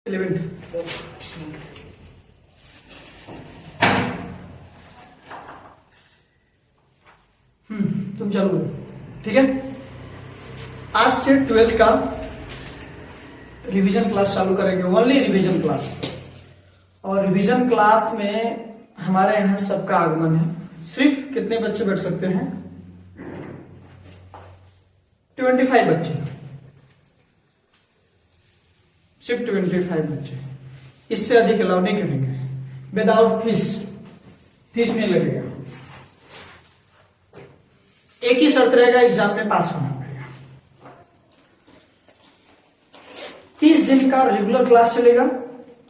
11th तुम चालू करो, ठीक है। आज से 12th का रिवीजन क्लास चालू करेंगे, ओनली रिवीजन क्लास। और रिवीजन क्लास में हमारे यहाँ सबका आगमन है। सिर्फ कितने बच्चे बैठ सकते हैं? 25 बच्चे, सिर्फ 25 बच्चे। इससे अधिक अलाउ नहीं करेंगे। विदाउट फीस नहीं लगेगा। एक ही शर्त रहेगा, एग्जाम में पास होना पड़ेगा। 30 दिन का रेगुलर क्लास चलेगा।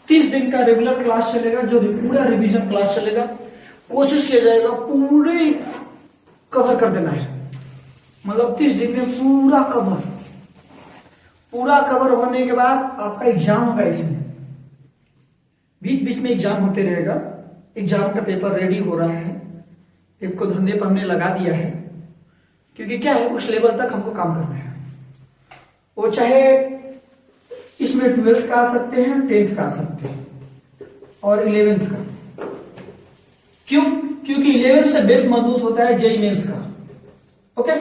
30 दिन का रेगुलर क्लास चलेगा, जो पूरा रिवीजन क्लास चलेगा। कोशिश किया जाएगा पूरे कवर कर देना है, मतलब 30 दिन में पूरा कवर होने के बाद आपका एग्जाम होगा। इसमें बीच बीच में एग्जाम होते रहेगा। एग्जाम का पेपर रेडी हो रहा है, एक को धंधे पर हमने लगा दिया है, क्योंकि क्या है, उस लेवल तक हमको काम करना है। वो चाहे इसमें 12th का आ सकते हैं, 10th का आ सकते हैं और 11th का। क्यों? क्योंकि 11th से बेस्ट मजबूत होता है जेईई मेंस का। ओके,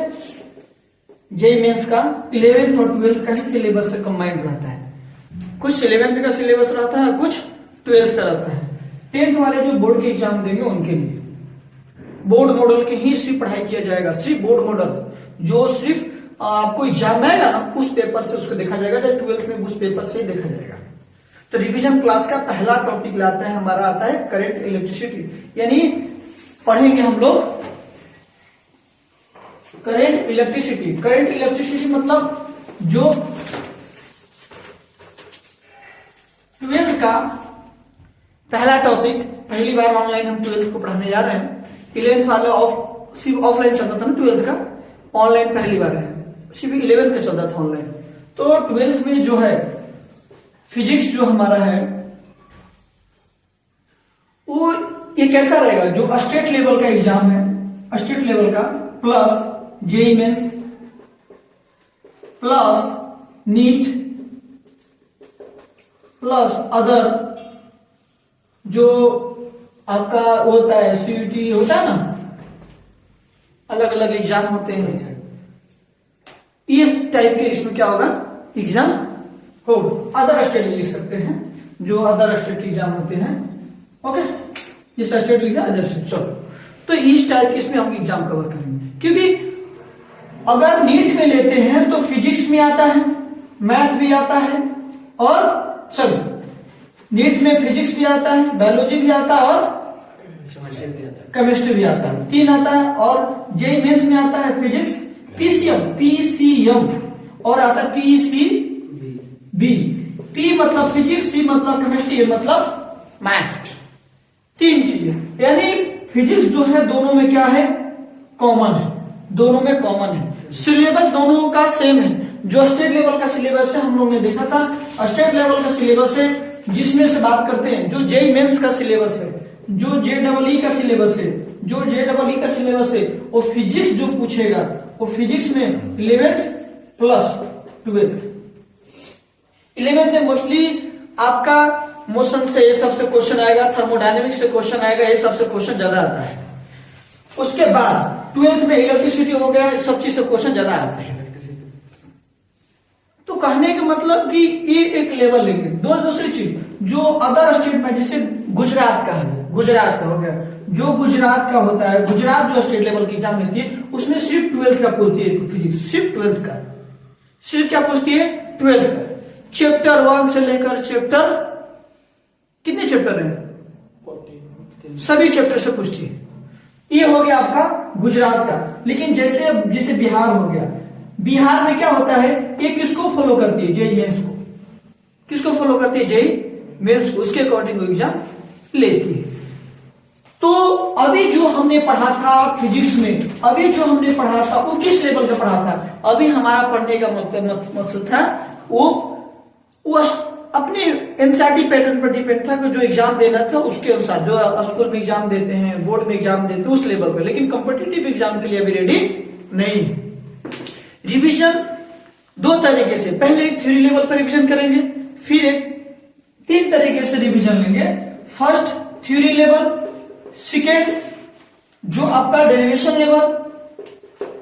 जेईई मेंस का 11th और 12th का ही सिलेबस से कंबाइंड रहता है। कुछ 11th का सिलेबस रहता है, कुछ 12th का रहता है। 10th वाले जो बोर्ड के एग्जाम देंगे उनके लिए बोर्ड मॉडल की ही सिर्फ पढ़ाई किया जाएगा। सिर्फ बोर्ड मॉडल जो सिर्फ आपको एग्जाम में आएगा ना, उस पेपर से उसको देखा जाएगा। जो 12th में उस पेपर से ही देखा जाएगा। तो रिवीजन क्लास का पहला टॉपिक लाता है हमारा, आता है करंट इलेक्ट्रिसिटी। यानी पढ़ेंगे हम लोग करंट इलेक्ट्रिसिटी। करंट इलेक्ट्रिसिटी मतलब जो 12th का पहला टॉपिक। पहली बार ऑनलाइन हम 12th को पढ़ाने जा रहे हैं। 11th वाला सिर्फ ऑफलाइन चलता था ना 12th का, ऑनलाइन पहली बार है। सिर्फ 11th का चलता था ऑनलाइन। तो 12th में जो है फिजिक्स जो हमारा है वो ये कैसा रहेगा, जो स्टेट लेवल का एग्जाम है, स्टेट लेवल का plus JEE mains plus NEET plus other जो आपका होता है, सीयूटी होता है ना, अलग अलग एग्जाम होते हैं। ये टाइप के इसमें क्या होगा, एग्जाम हो। अदर स्टेट लिख सकते हैं, जो अदर स्टेट के एग्जाम होते हैं। ओके, जिस स्टेट लिखा अदर स्टेट। चलो, तो इस टाइप के इसमें हम एग्जाम कवर करेंगे। क्योंकि अगर नीट में लेते हैं तो फिजिक्स में आता है, मैथ भी आता है, और चलो नीट में फिजिक्स भी आता है, बायोलॉजी भी आता है और केमिस्ट्री भी आता है। 3 आता है। और जेईई मेंस में आता है फिजिक्स, पीसीएम और आता है पीसीबी। पी मतलब फिजिक्स, सी मतलब केमिस्ट्री, ए मतलब मैथ। 3 चीजें। यानी फिजिक्स जो है दोनों में क्या है, कॉमन है। दोनों में कॉमन है। सिलेबस दोनों का सेम है। जो स्टेट लेवल का सिलेबस है हम लोगों ने देखा था, स्टेट लेवल का सिलेबस है, जिसमें से बात करते हैं जो जेईई मेंस का सिलेबस है, जो जेईई का सिलेबस है, जो जेईई का सिलेबस है, वो फिजिक्स जो पूछेगा वो फिजिक्स में 11th प्लस 12th। 11th में मोस्टली आपका मोशन से ये सबसे क्वेश्चन आएगा, थर्मोडायनेमिक्स से क्वेश्चन आएगा, ये सबसे क्वेश्चन ज्यादा आता है। उसके बाद 12th में इलेक्ट्रिसिटी हो गया, सब चीज से क्वेश्चन ज्यादा आते हैं। तो कहने का मतलब कि ये एक लेवल लेंगे। दूसरी चीज जो अदर स्टेट में, जैसे गुजरात का है, गुजरात का हो गया, जो गुजरात का होता है, गुजरात जो स्टेट लेवल की एग्जाम लेती है, उसमें सिर्फ 12th का पूछती है फिजिक्स। सिर्फ 12th का, सिर्फ क्या पूछती है, 12th का। चैप्टर 1 से लेकर चैप्टर, कितने चैप्टर हैं, सभी चैप्टर से पूछती है। ये हो गया आपका गुजरात का। लेकिन जैसे बिहार हो गया, बिहार में क्या होता है, ये किसको फॉलो करती है, जेईई मेंस को। किसको फॉलो करती है, जेईई मेंस को। उसके अकॉर्डिंग एग्जाम लेती है। तो अभी जो हमने पढ़ा था फिजिक्स में, अभी जो हमने पढ़ा था वो किस लेवल का पढ़ा था। अभी हमारा पढ़ने का मकसद था वो अपने एनसीईआरटी पैटर्न पर डिपेंड था कि जो एग्जाम देना था उसके अनुसार, जो स्कूल में एग्जाम देते हैं, बोर्ड में एग्जाम देते हैं, उस लेवल पे। लेकिन कॉम्पिटिटिव एग्जाम के लिए अभी रेडी नहीं। रिवीजन 2 तरीके से, पहले एक थ्योरी लेवल पर रिवीजन करेंगे, फिर एक तीन तरीके से रिवीजन लेंगे। फर्स्ट थ्योरी लेवल, सेकेंड जो आपका डेरिवेशन लेवल,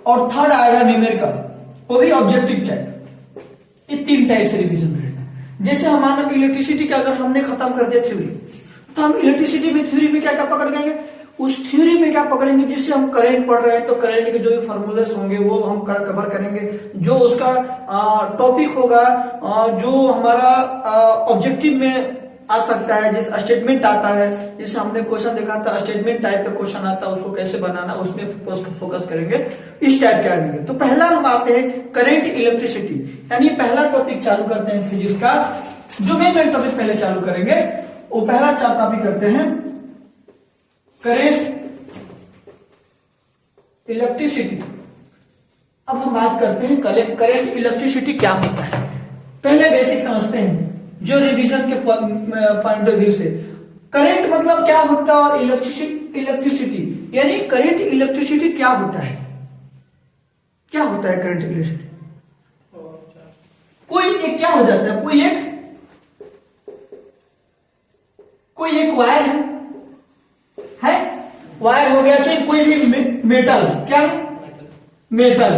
और थर्ड आएगा न्यूमेरिकल, वो भी ऑब्जेक्टिव टाइप। ये तीन टाइप से रिवीजन रहेगा। जैसे हम मानो इलेक्ट्रिसिटी का अगर हमने खत्म कर दिया थ्योरी, तो हम इलेक्ट्रिसिटी में थ्योरी में क्या क्या पकड़ लेंगे, उस थ्योरी में क्या पकड़ेंगे, जिससे हम करंट पढ़ रहे हैं तो करंट के जो भी फॉर्मूलेस होंगे वो हम कवर करेंगे। जो उसका टॉपिक होगा, जो हमारा ऑब्जेक्टिव में आ सकता है, जैसे स्टेटमेंट आता है, जैसे हमने क्वेश्चन देखा था स्टेटमेंट टाइप का क्वेश्चन आता है, उसको कैसे बनाना, उसमें फोकस करेंगे, इस टाइप के आएंगे। तो पहला हम आते हैं करंट इलेक्ट्रिसिटी, यानी पहला टॉपिक चालू करते हैं फिजिक्स का। जो मेन टॉपिक पहले चालू करेंगे वो पहला टॉपिक करते हैं करंट इलेक्ट्रिसिटी। अब हम बात करते हैं करंट इलेक्ट्रिसिटी क्या होता है। पहले बेसिक समझते हैं जो रिवीजन के पॉइंट ऑफ व्यू से। करंट मतलब क्या होता है और इलेक्ट्रिसिटी यानी करंट इलेक्ट्रिसिटी क्या होता है, क्या होता है करंट इलेक्ट्रिसिटी। कोई एक क्या हो जाता है, कोई एक वायर है वायर हो गया, चाहे कोई भी मेटल, क्या है मेटल।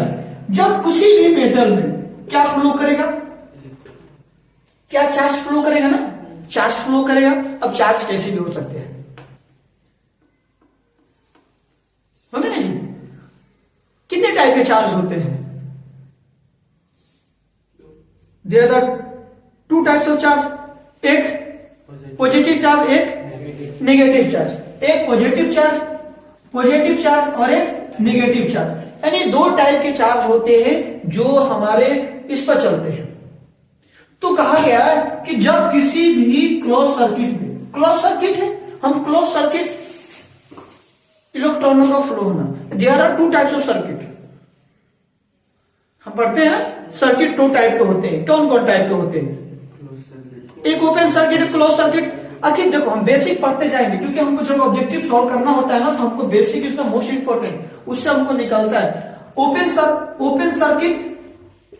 जब किसी भी मेटल में क्या फ्लो करेगा, क्या चार्ज फ्लो करेगा ना, चार्ज फ्लो करेगा। अब चार्ज कैसे भी हो सकते हैं, होंगे ना जी। कितने टाइप के चार्ज होते हैं, there are two types of charge, एक पॉजिटिव चार्ज, एक नेगेटिव चार्ज। एक पॉजिटिव चार्ज और एक नेगेटिव चार्ज, यानी दो टाइप के चार्ज होते हैं जो हमारे इस पर चलते हैं। तो कहा गया है कि जब किसी भी क्लोज सर्किट में, क्लोज सर्किट है, हम क्लोज सर्किट, इलेक्ट्रॉनों का फ्लो होना, there are two types of circuit. हम पढ़ते हैं ना सर्किट दो टाइप के होते हैं। कौन कौन टाइप के होते हैं, एक ओपन सर्किट, एक क्लोज सर्किट। आखिर देखो हम बेसिक पढ़ते जाएंगे, क्योंकि हमको जब ऑब्जेक्टिव सॉल्व करना होता है ना, तो हमको basic is the most important, उससे हमको निकलता है open circuit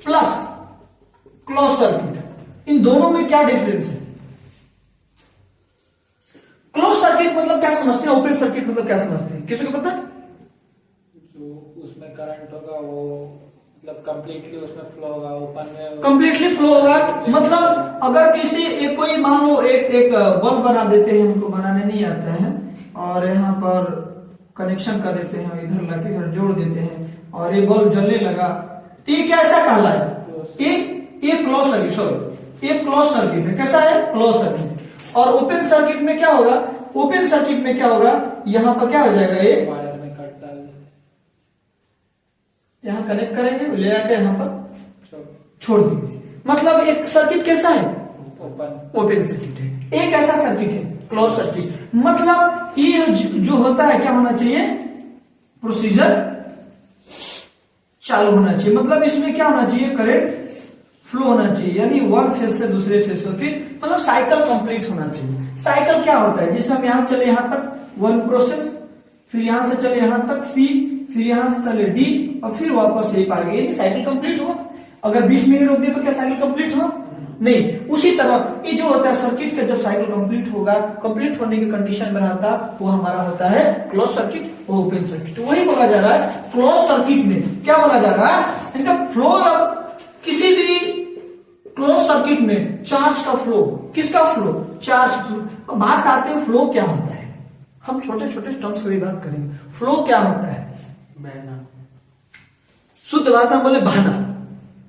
plus close circuit. इन दोनों में क्या डिफरेंस है, क्लोज सर्किट मतलब क्या समझते हैं, ओपन सर्किट मतलब क्या समझते हैं, किसी को पता? जो उसमें करंट होगा वो मतलब कंप्लीटली उसमें फ्लो होगा, ओपन में कंप्लीटली फ्लो होगा। मतलब अगर किसी कोई मान लो एक बल्ब बना देते हैं, हमको बनाने नहीं आता है, और यहाँ पर कनेक्शन कर देते हैं, इधर लाके इधर जोड़ देते हैं और ये बल्ब जलने लगा, तो ये कैसा कहलाए, ये क्लोज सर्किट, सॉरी ये क्लोज सर्किट है। कैसा है, क्लोज सर्किट। और ओपन सर्किट में क्या होगा, ओपन सर्किट में क्या होगा, यहाँ पर क्या हो जाएगा, ये वायर में कट डाल यहाँ कनेक्ट करेंगे, ले आकर यहाँ पर छोड़ देंगे। मतलब एक सर्किट कैसा है, ओपन सर्किट है। एक ऐसा सर्किट है क्लोज सर्किट। मतलब ये जो होता है क्या होना चाहिए, प्रोसीजर चालू होना चाहिए। मतलब इसमें क्या होना चाहिए, करंट फ्लो होना चाहिए, यानी वन फेज से दूसरे फेज से, फिर मतलब साइकिल कंप्लीट होना चाहिए। साइकिल क्या होता है, जैसे हम यहां से चले यहां तक वन प्रोसेस, फिर यहां से चले यहां तक सी, फिर यहां से चले डी, और फिर वापस यही पा गए, साइकिल कंप्लीट हुआ। अगर बीच में ही रोक दिया तो क्या साइकिल कंप्लीट हुआ, नहीं। उसी तरह ये जो होता है सर्किट का, जब साइकिल कंप्लीट होगा, कंप्लीट होने की कंडीशन में रहता वो हमारा होता है क्लोज सर्किट और ओपन सर्किट। वही बोला जा रहा है क्लोज सर्किट में क्या बोला जा रहा है, इनका फ्लो, किसी भी क्लोज सर्किट में चार्ज का फ्लो, किसका फ्लो, चार्ज फ्लो। बात आते हैं फ्लो क्या होता है, हम छोटे छोटे टर्म्स की बात करेंगे। फ्लो क्या होता है, बहना, शुद्ध भाषा में बोले बहना।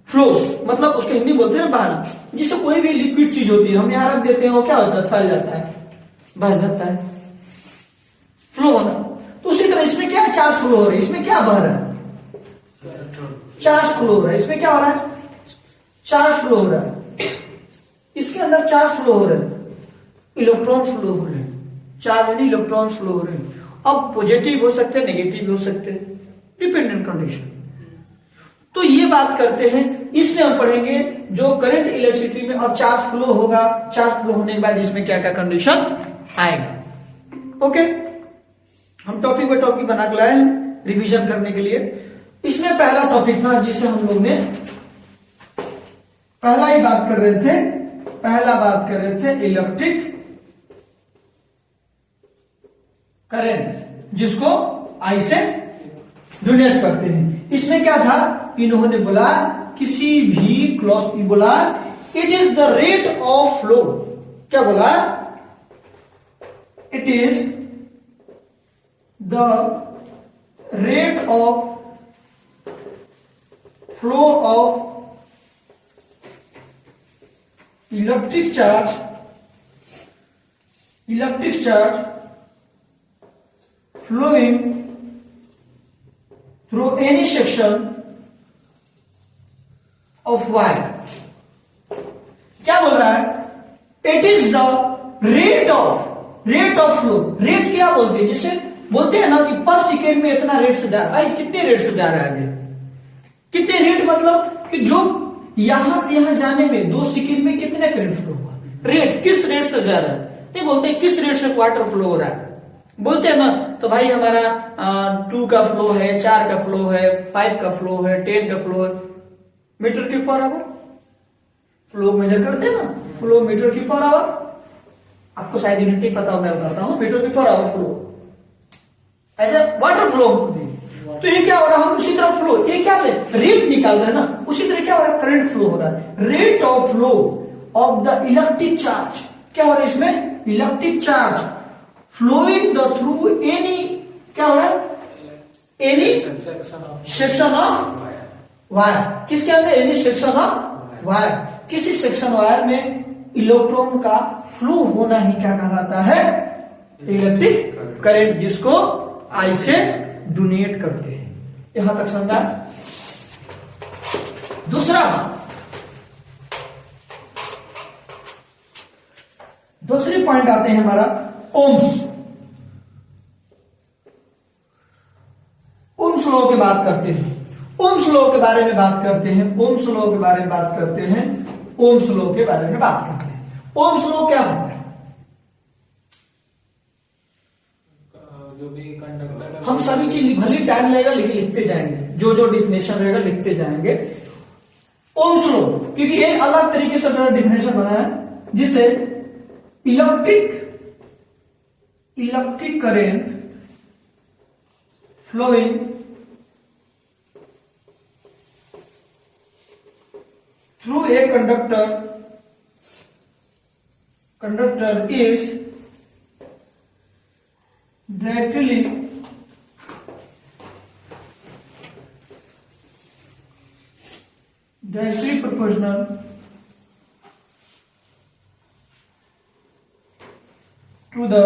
फ्लो मतलब उसको हिंदी बोलते हैं बहना, जिससे कोई भी लिक्विड चीज होती है हम यहां रख देते हैं, वो क्या होता है, फैल जाता है, बह जाता है, फ्लो होना। तो उसी तरह इसमें क्या है, चार्ज फ्लो हो रहा है, इसमें क्या बह रहा है, चार्ज फ्लो हो रहा है। इसमें क्या हो रहा है, चार्ज फ्लो हो रहा है, इसके अंदर चार्ज फ्लो हो रहा है, इलेक्ट्रॉन फ्लो हो रहे हैं, चार्ज यानी इलेक्ट्रॉन फ्लो हो रहे हैं। अब पॉजिटिव हो सकते हैं, नेगेटिव हो सकते हैं, डिपेंडेंट कंडीशन। तो ये बात करते हैं, इसमें हम पढ़ेंगे जो करंट इलेक्ट्रिसिटी में अब चार्ज फ्लो होगा, चार्ज फ्लो होने के बाद इसमें क्या क्या कंडीशन आएगा। ओके, हम टॉपिक पे टॉपिक बना के लाए हैं रिवीजन करने के लिए। इसमें पहला टॉपिक था जिसे हम लोग ने पहला ही बात कर रहे थे, पहला बात कर रहे थे इलेक्ट्रिक करंट, जिसको आई से डोनेट करते हैं। इसमें क्या था, इन्होंने बोला किसी भी क्लॉज बोला it is the rate of flow. क्या बोला, it is the rate of flow of electric charge flowing through any section of wire। क्या बोल रहा है, it is the rate of flow. Rate क्या बोलते हैं, जैसे बोलते हैं ना कि पर सेकेंड में इतना रेट से जा रहा है। भाई कितने रेट से जा रहा है आगे, कितने रेट मतलब कि जो यहां से यहां जाने में 2 सेकेंड में कितने करंट फ्लो हुआ, रेट किस रेट से जा रहा है। नहीं बोलते किस रेट से वाटर फ्लो हो रहा है, बोलते हैं ना। तो भाई हमारा 2 का फ्लो है, 4 का फ्लो है, 5 का फ्लो है, 10 का फ्लो है, metre cube per hour flow measure करते हैं ना, flow metre cube per hour. आपको शायद यूनिट नहीं पता हो, मैं बताता हूँ, metre cube per hour flow ऐसे वाटर फ्लो। तो ये क्या हो रहा है, हम उसी तरह फ्लो, ये क्या है, रेट निकाल रहे हैं ना, उसी तरह क्या हो रहा है, करंट फ्लो हो रहा है। Rate of flow of the electric charge, क्या हो रहा है इसमें, electric charge flowing the through any, क्या हो रहा है, एनी सेक्शन ऑफ वायर। किसके अंदर, एनी सेक्शन ऑफ वायर, किसी सेक्शन वायर में इलेक्ट्रॉन का फ्लो होना ही क्या कहलाता है, इलेक्ट्रिक करंट, जिसको आई से डोनेट करते हैं। यहां तक समझा। दूसरा बात, दूसरी पॉइंट आते हैं हमारा ओम्स लॉ की बात करते हैं, ओम्स लॉ के बारे में बात करते हैं, ओम्स लॉ के बारे में बात करते हैं, ओम्स लॉ के बारे में बात करते हैं। ओम्स लॉ क्या होता है, जो भी कंडक्टर, हम सभी चीज भले टाइम लगेगा लेकिन लिखते जाएंगे, जो जो डिफिनेशन रहेगा लिखते जाएंगे। ओम्स लॉ, क्योंकि ये अलग तरीके से डिफिनेशन बना है, जिसे electric current flowing through a conductor is directly proportional to the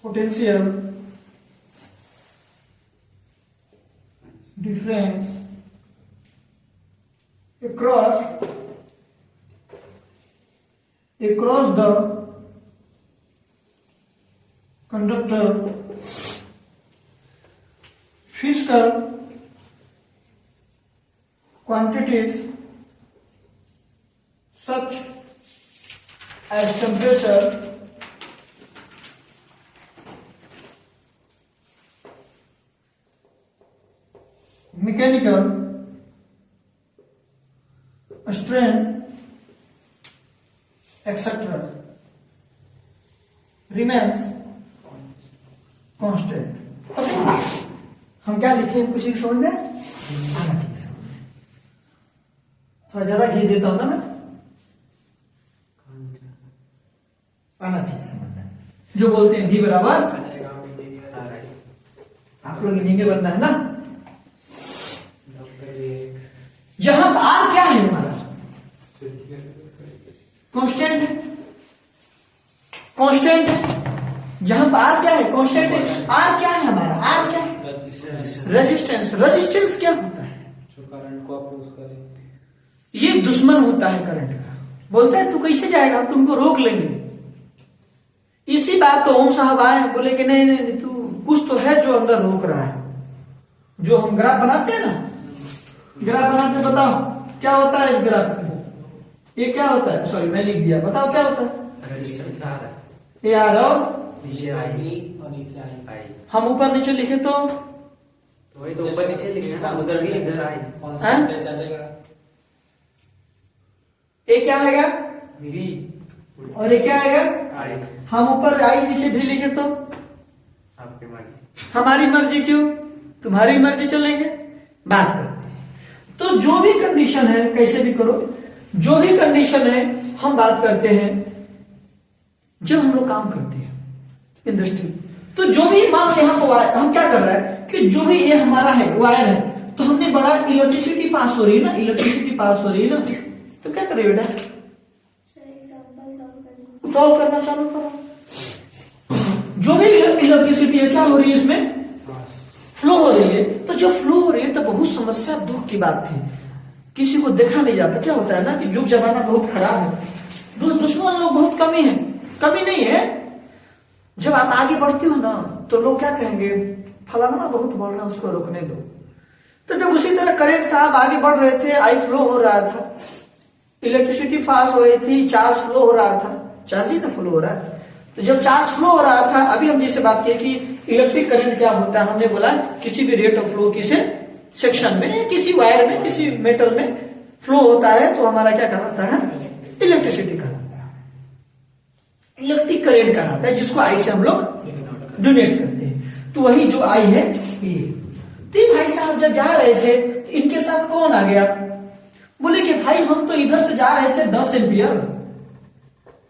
potential difference across the conductor physical quantities such as temperature, mechanical strength, etc. remains constant। हम क्या लिखे, कुछ ही समझ में आना चाहिए, समझ में थोड़ा ज्यादा घी देता हूं ना मैं, आना चाहिए समझ में। जो बोलते हैं भी बराबर, आप लोग इंजीनियर बनना है ना। जहां आर क्या है हमारा, कांस्टेंट है, कांस्टेंट है। जहां पर आर क्या है, कांस्टेंट है। आर क्या है हमारा, आर क्या है, रेजिस्टेंस। रेजिस्टेंस क्या होता है, जो करंट को अपोज करे, ये दुश्मन होता है करंट का। बोलता है तू कैसे जाएगा, हम तुमको रोक लेंगे। इसी बात तो ओम साहब आए, बोले कि नहीं नहीं तू कुछ तो है जो अंदर रोक रहा है। जो हम ग्राफ बनाते हैं ना, ग्राफ बनाते हैं, बताओ क्या होता है इस ग्राफ में, ये क्या होता है, सॉरी मैं लिख दिया, बताओ क्या होता है, ये आ रहा हो नीचे आई और नीचे आई। हम ऊपर नीचे लिखे तो वही तो ऊपर नीचे लिखे ना, उधर भी इधर आई, कांस्टेंट चलेगा। ए क्या आएगा वी और ये क्या आएगा। आई हम ऊपर आई नीचे भी लिखे तो आपकी मर्जी। हमारी मर्जी क्यों, तुम्हारी मर्जी चलेंगे। बात करते हैं तो जो भी कंडीशन है, कैसे भी करो, जो भी कंडीशन है हम बात करते हैं जब हम लोग काम करते हैं इंडस्ट्री। तो जो भी मान लो यहाँ को हम क्या कर रहे हैं कि जो भी ये हमारा है वायर है, तो हमने बड़ा इलेक्ट्रिसिटी पास हो रही है ना, इलेक्ट्रिसिटी पास हो रही है ना, तो क्या करें बेटा, सॉल्व करना चालू करो। जो भी इलेक्ट्रिसिटी है क्या हो रही है, इसमें फ्लो हो रही है। तो जब फ्लो हो रही है तो बहुत समस्या दुख की बात थी, किसी को देखा नहीं जाता। क्या होता है ना कि युग जमाना बहुत खराब है, दुश्मन लोग बहुत कमी है, कमी नहीं है। जब आप आगे बढ़ते हो ना तो लोग क्या कहेंगे, फलाना बहुत बढ़ रहा है उसको रोकने दो। तो जब उसी तरह करंट साहब आगे बढ़ रहे थे, आई फ्लो हो रहा था, इलेक्ट्रिसिटी पास हो रही थी, चार्ज फ्लो हो रहा था, चार्ज ही ना फ्लो हो रहा है। तो जब चार्ज फ्लो हो रहा था, अभी हम जैसे बात की कि इलेक्ट्रिक करंट क्या होता है, हमने बोला किसी भी रेट ऑफ फ्लो किसी सेक्शन में, किसी वायर में, किसी मेटल में फ्लो होता है तो हमारा क्या कहलाता है, इलेक्ट्रिसिटी कहलाता है, इलेक्ट्रिक करंट कहलाता है, जिसको आई से हम लोग डोनेट करते हैं। तो वही जो आई है ये। तो ये भाई साहब जब जा रहे थे तो इनके साथ कौन आ गया, बोले कि भाई हम तो इधर से जा रहे थे 10 एम्पियर,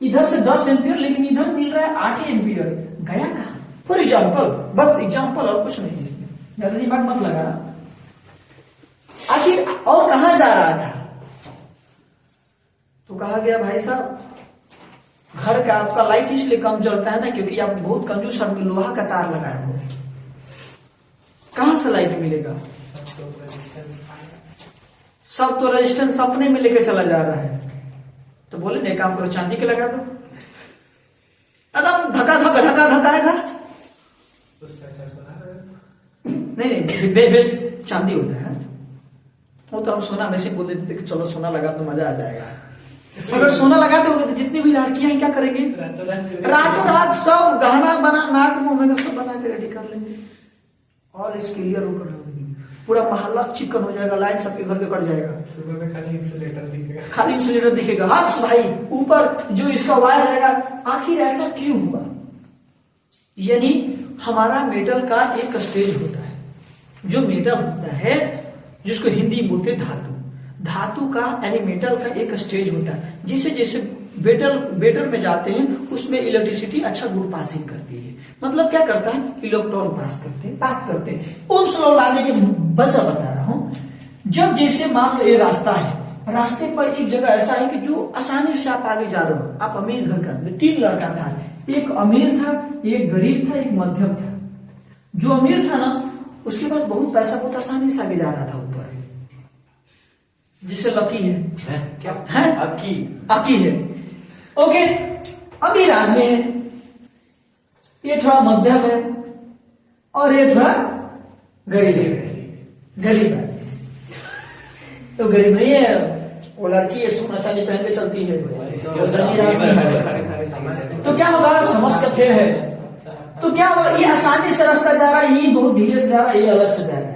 इधर से 10 एम्पियर, लेकिन इधर मिल रहा है 8 एम्पियर, गया कहां। फॉर एग्जाम्पल, बस एग्जाम्पल और कुछ नहीं है इसमें, ज्यादा दिमाग मत लगाना। आखिर और कहां जा रहा था, तो कहा गया भाई साहब घर का आपका लाइट इसलिए कम जलता है ना क्योंकि आप बहुत कंजूस आदमी, लोहा का तार लगाए हो, कहां से लाइट मिलेगा। सब तो रेजिस्टेंस अपने में लेके चला जा रहा है। तो बोले नहीं, काम करो चांदी के लगा दो, एकदम धक्का धक्का धक्का धक्का है घर। नहीं बेस्ट चांदी होता है वो, तो हम सोना वैसे बोल देते कि चलो सोना लगा तो मजा आ जाएगा। अगर सोना लगाते होगे तो जितनी भी लड़कियां हैं क्या करेंगे, रातों रात सब गहना बना, नाक मुंह में सब बना के रेडी कर लेंगे और इस क्लियर होकर रहेंगे, पूरा मोहल्ला चिकन हो जाएगा, लाइट सबके घर पे कट जाएगा, सुबह में खाली इंसुलेटर दिखेगा, खाली इंसुलेटर दिखेगा। हर्ष भाई ऊपर जो इसका वायर रहेगा, आखिर ऐसा क्यों हुआ। यानी हमारा मेटल का एक स्टेज होता है, जो मेटल होता है जिसको हिंदी में बोलते धातु, धातु का यानी मेटल का एक स्टेज होता है। जैसे जैसे बेटर में जाते हैं उसमें इलेक्ट्रिसिटी अच्छा गुड पासिंग करती है, मतलब क्या करता है, इलेक्ट्रॉन पास करते हैं। ओम्स लॉ लाने के वजह बता रहा हूं। जब जैसे मान लो ये रास्ता है, रास्ते पर एक जगह ऐसा है कि जो आसानी से आप आगे जा रहे हो, आप अमीर घर का, 3 लड़का था, एक अमीर था, एक गरीब था, एक मध्यम था। जो अमीर था ना उसके पास बहुत पैसा, बहुत आसानी से आगे जा रहा था ऊपर, जिसे लकी है क्या है अकी है। ओके, अमीर आदमी है, ये थोड़ा मध्यम है और ये थोड़ा गरीब है। तो गरीब नहीं है वो लड़की है, सोना चांदी पहन के चलती है, तो क्या होगा, समझ का फेर है। तो क्या हुआ, ये आसानी से रास्ता जा रहा है, ये बहुत धीरे से जा रहा है, ये अलग से जा रहा है।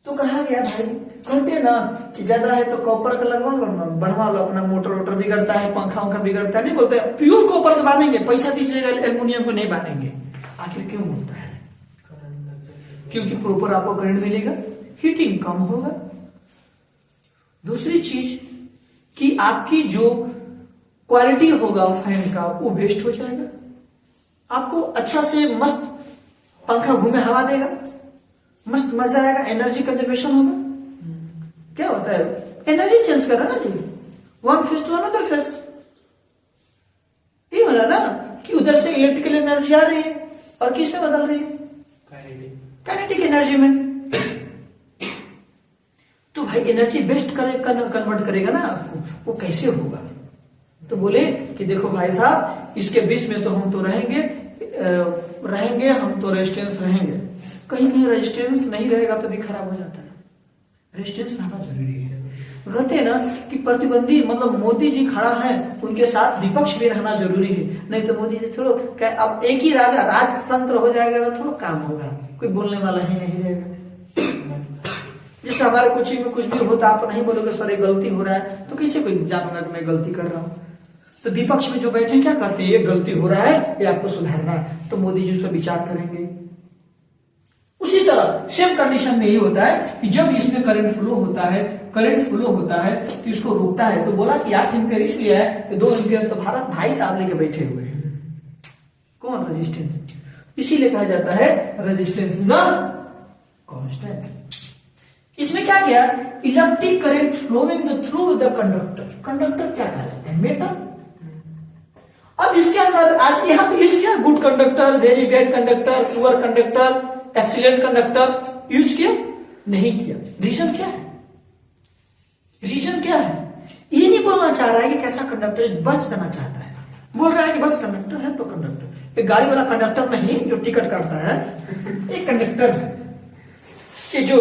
तो कहा गया भाई, कहते ना कि ज्यादा है तो कॉपर का लगवा लो ना, बनवा लो, अपना मोटर बिगड़ता है, पंखा उंखा बिगड़ता है, नहीं बोलते प्योर कॉपर का बांधेंगे, पैसा दीजिएगा, एल्युमिनियम को नहीं बांधेंगे। आखिर क्यों बोलता है, क्योंकि प्रॉपर आपको करंट मिलेगा, हीटिंग कम होगा। दूसरी चीज कि आपकी जो क्वालिटी होगा फैन का वो वेस्ट हो जाएगा, आपको अच्छा से मस्त पंखा घूमे हवा देगा, मस्त मजा आएगा, एनर्जी कंजर्वेशन होगा। क्या होता है, एनर्जी चेंज कर रहा ना जी, one face to another face. ये हो रहा ना कि उधर से इलेक्ट्रिकल एनर्जी आ रही है और किसमें बदल रही है, काइनेटिक एनर्जी में। तो भाई एनर्जी वेस्ट कन्वर्ट करेगा ना आपको, वो कैसे होगा। तो बोले कि देखो भाई साहब, इसके बीच में तो हम तो रहेंगे, हम तो रेजिस्टेंस रहेंगे। कहीं कहीं रेजिस्टेंस नहीं रहेगा तो भी खराब हो जाता है, रेजिस्टेंस रहना जरूरी है। कहते हैं ना कि प्रतिबंधी, मतलब मोदी जी खड़ा है, उनके साथ विपक्ष भी रहना जरूरी है, नहीं तो मोदी जी थोड़ा क्या, अब एक ही राजतंत्र हो जाएगा तो थोड़ा काम होगा, कोई बोलने वाला ही नहीं रहेगा। जैसे हमारे कोचिंग में कुछ भी होता आप नहीं बोलोगे सर ये गलती हो रहा है, तो किसी को जानूंगा कि मैं गलती कर रहा हूं। तो विपक्ष में जो बैठे क्या कहते हैं, ये गलती हो रहा है, ये आपको सुधारना है, तो मोदी जी उस पर विचार करेंगे। उसी तरह सेम कंडीशन में यही होता है कि जब इसमें करंट फ्लो होता है, तो इसको रोकता है। तो बोला कि 8 एम्पियर इसलिए है कि 2 एम्पियर तो भारत भाई साहब लेके बैठे हुए हैं। कौन? रेजिस्टेंस। इसीलिए कहा जाता है रेजिस्टेंस द कांस्टेंट। इसमें क्या किया, electric current flowing through the conductor. Conductor क्या कहा जाता है, मेटल। अब इसके अंदर आज यहाँ पे यूज किया good conductor, very bad conductor, poor conductor, excellent conductor use किया नहीं किया। रीजन क्या है, रीजन क्या है, ये नहीं बोलना चाह रहा है कि कैसा कंडक्टर, बच जाना चाहता है। बोल रहा है कि बस कंडक्टर है तो कंडक्टर। एक गाड़ी वाला कंडक्टर नहीं जो टिकट काटता है, एक कंडक्टर है कि जो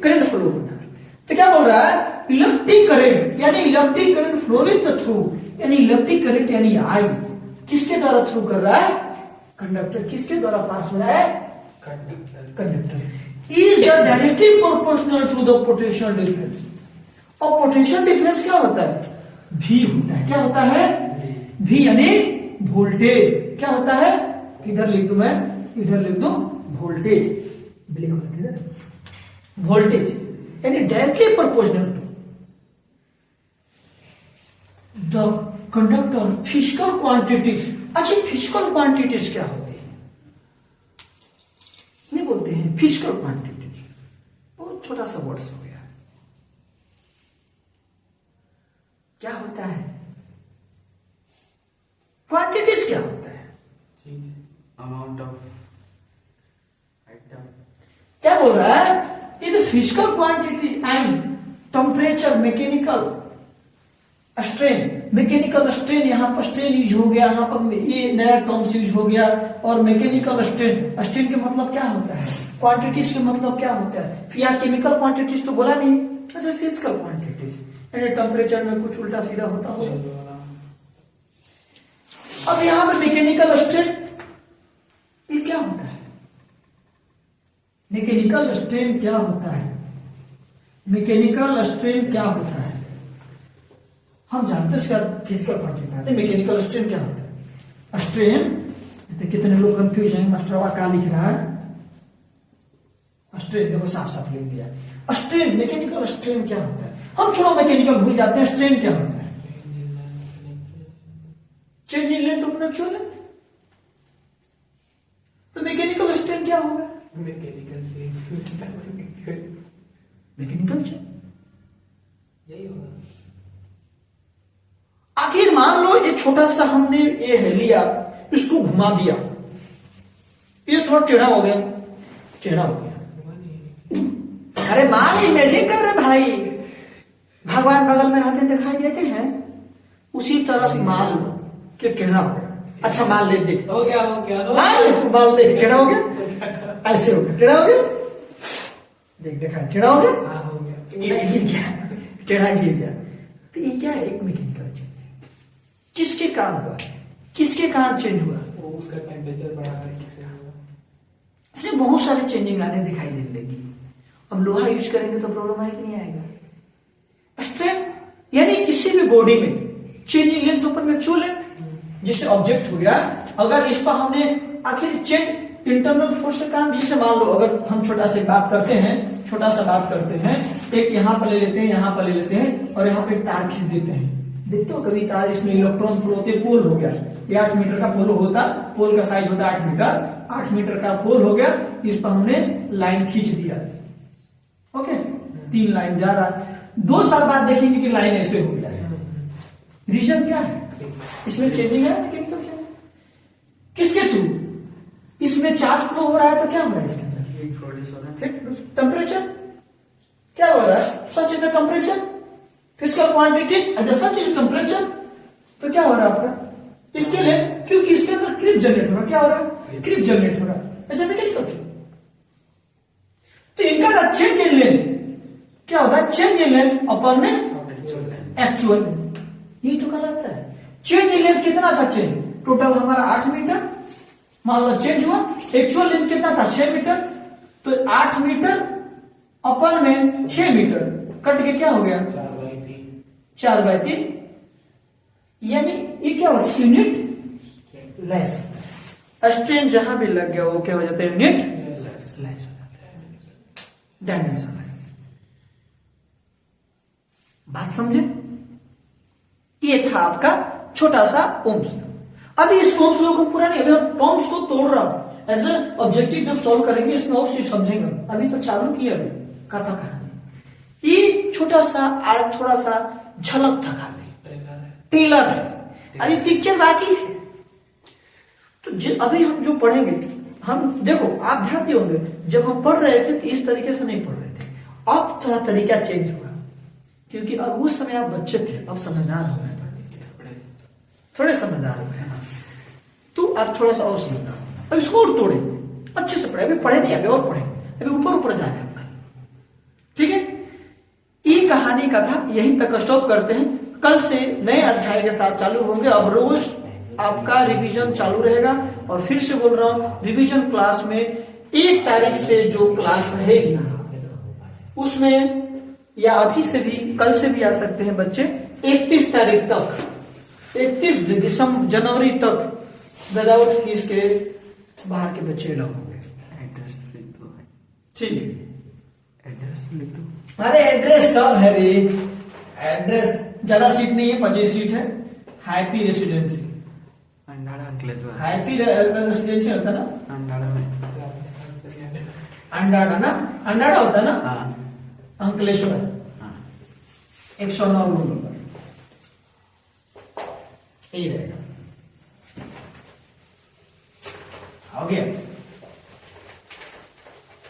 करंट फ्लो होता है। तो क्या बोल रहा है, इलेक्ट्रिक करंट यानी इलेक्ट्रिक करंट फ्लोइंग थ्रू, यानी इलेक्ट्रिक करंट यानी आई किसके द्वारा थ्रू कर रहा है, कंडक्टर। किसके द्वारा पास हो रहा है, conductor. Is the directly proportional to the potential difference. और पोटेंशियल डिफरेंस क्या होता है, V होता है। क्या होता है, V यानी वोल्टेज। क्या होता है, इधर लिख दूं मैं, इधर लिख दूं वोल्टेज, वोल्टेज यानी directly proportional to the conductor physical quantities. अच्छा, फिजिकल क्वांटिटीज क्या होती है, नहीं बोलते हैं फिजिकल क्वांटिटीज, बहुत छोटा सा वर्ड्स हो गया। क्या होता है, क्वांटिटीज क्या होता है, अमाउंट ऑफ आइटम। क्या बोल रहा है, ये physical quantity and temperature, mechanical strain. Mechanical strain, यहाँ पर स्ट्रेन यूज हो गया, यहाँ पर ये नया टर्म्स यूज हो गया। और मैकेनिकल स्ट्रेन, स्ट्रेन के मतलब क्या होता है, क्वांटिटीज के मतलब क्या होता है। यहाँ केमिकल क्वांटिटीज तो बोला नहीं, अच्छा फिजिकल क्वांटिटीज यानी टेम्परेचर में कुछ उल्टा सीधा होता होगा। अब यहाँ पे मैकेनिकल स्ट्रेन ये क्या होता है, मैकेनिकल स्ट्रेन क्या होता है, मैकेनिकल स्ट्रेन क्या होता है, हम जानते हैं इसका फिजिकल क्वांटिटी। मैकेनिकल स्ट्रेन क्या होता है, स्ट्रेन, तो कितने लोग कंफ्यूज हैं, मास्टर क्या लिख रहा है, स्ट्रेन देखो साफ साफ लिख दिया। स्ट्रेन, मैकेनिकल स्ट्रेन क्या होता है, हम छोड़ो मैकेनिकल भूल जाते हैं, स्ट्रेन क्या होता है, चेंज इन लेंथ अपना चो लेंथ। तो मैकेनिकल स्ट्रेन क्या होगा, मैकेनिकल चेंज यही होगा। आखिर मान लो ये छोटा सा हमने ये लिया, इसको घुमा दिया, ये थोड़ा टेढ़ा हो गया, टेढ़ा हो गया। अरे मान इमेजिन कर रहे भाई, भगवान बगल में रहते दिखाई देते हैं, उसी तरह से मान लो कि टेढ़ा हो गया। अच्छा मान ले, देख हो गया मान ले, मान ले टेढ़ा हो गया, ऐसे हो गया, टेढ़ा हो गया, देख देखा टेढ़ा हो गया, हाँ हो गया, गिर गया, टेढ़ा गिर गया। तो ये क्या है, एक मैकेनिकल चेंज। किसके कारण हुआ, किसके कारण चेंज हुआ, वो उसका टेम्परेचर बढ़ा है, उसमें बहुत सारे चेंजिंग आने दिखाई देने लगी। अब लोहा यूज करेंगे तो प्रॉब्लम आएगा नहीं आएगा। स्ट्रेन यानी किसी भी बॉडी में चेंज इन लेंथ ओपन में चो लेंथ, जैसे ऑब्जेक्ट हो गया, अगर इस पर हमने आखिर चेंज इंटरनल फोर्स के कारण, जैसे मान लो अगर हम छोटा सा बात करते हैं, छोटा सा बात करते हैं, एक यहाँ पर ले लेते हैं, यहाँ पर ले लेते हैं और यहाँ पे तार खींच देते हैं। देखते हो कभी तार, इसमें इलेक्ट्रॉन फ्लो होते, पोल हो गया, ये 8 मीटर का पोल होता, पोल का साइज होता 8 मीटर, 8 मीटर का पोल हो गया, इस पर हमने लाइन खींच दिया, ओके, 3 लाइन जा रहा, 2 साल बाद देखेंगे कि लाइन ऐसे हो गया है। रीजन क्या है, इसमें चेंजिंग है, मैकेनिकल चेंज। किसके थ्रू, इसमें चार्ज फ्लो हो रहा है, तो क्या हो रहा है इसके अंदर, टेम्परेचर क्या हो रहा है, such is the temperature, physical quantities at such is temperature. तो क्या हो रहा है आपका, इसके लिए, क्योंकि इसके अंदर क्रिप जनरेट हो रहा है, क्या हो रहा है, क्रिप जनरेट हो रहा है, ऐसे मैकेनिकल चेंज। तो इनका ना चेंज इन लेंथ क्या होता है, चेंज इन लेंथ अपन में एक्चुअल, यही तो कहलाता है। चेंज इन लेंथ कितना था, चेंज टोटल हमारा 8 मीटर, मान लो चेंज हुआ, एक्चुअल लेंथ कितना था 6 मीटर, तो 8 मीटर अपन में 6 मीटर कट के क्या हो गया 4/3 4/3, यानी ये क्या होता है यूनिट लेस। स्ट्रेन जहां भी लग गया वो क्या हो जाता है यूनिट लेस हो जाता है, डायमेंशन लेस। बात समझे? ये था आपका छोटा सा ओम्स। अभी इस ओम्स लॉ को पूरा नहीं, अभी हम टर्म्स को तोड़ रहा हूं। एज ए ऑब्जेक्टिव जब सॉल्व करेंगे इसमें और चीज समझेंगे। अभी तो चालू किया अभी कथा कहानी। ये छोटा सा आज थोड़ा सा झलक था खाली, ट्रेलर है, अभी पिक्चर बाकी है। तो अभी हम जो पढ़ेंगे, हम देखो आप ध्यान दिए होंगे जब हम पढ़ रहे थे तो इस तरीके से नहीं पढ़ रहे थे, अब थोड़ा तरीका चेंज हुआ क्योंकि अब उस समय आप बच्चे थे, अब समझदार हो गए, थोड़े समझदार हो गए। तो अब थोड़ा सा और समझदार, अब इसको और तोड़े, अच्छे से पढ़े। अभी पढ़े नहीं, अभी और पढ़े, अभी ऊपर ऊपर जा रहे हैं। ठीक है, ये कहानी का था, यहीं तक स्टॉप करते हैं। कल से नए अध्याय के साथ चालू होंगे। अब रोज आपका रिवीजन चालू रहेगा। और फिर से बोल रहा हूं, रिवीजन क्लास में 1 तारीख से जो क्लास रहेगी उसमें, या अभी से भी कल से भी आ सकते हैं बच्चे, 31 तारीख तक, 31 जनवरी तक विदाउट फीस के बाहर के बच्चे अलाउ होंगे। एड्रेस तो लिख दो, ठीक है, एड्रेस तो लिख दो। अरे एड्रेस सब है रे, एड्रेस ज्यादा सीट नहीं है, 25 सीट है। Happy residency, Andada Ankleshwar, happy residency होता है ना, अंडाड़ा में। अंडाड़ा ना, अंडाड़ा होता है ना, हाँ अंकलेश्वर, हाँ 109 रूम नंबर, यही रहेगा। हो गया।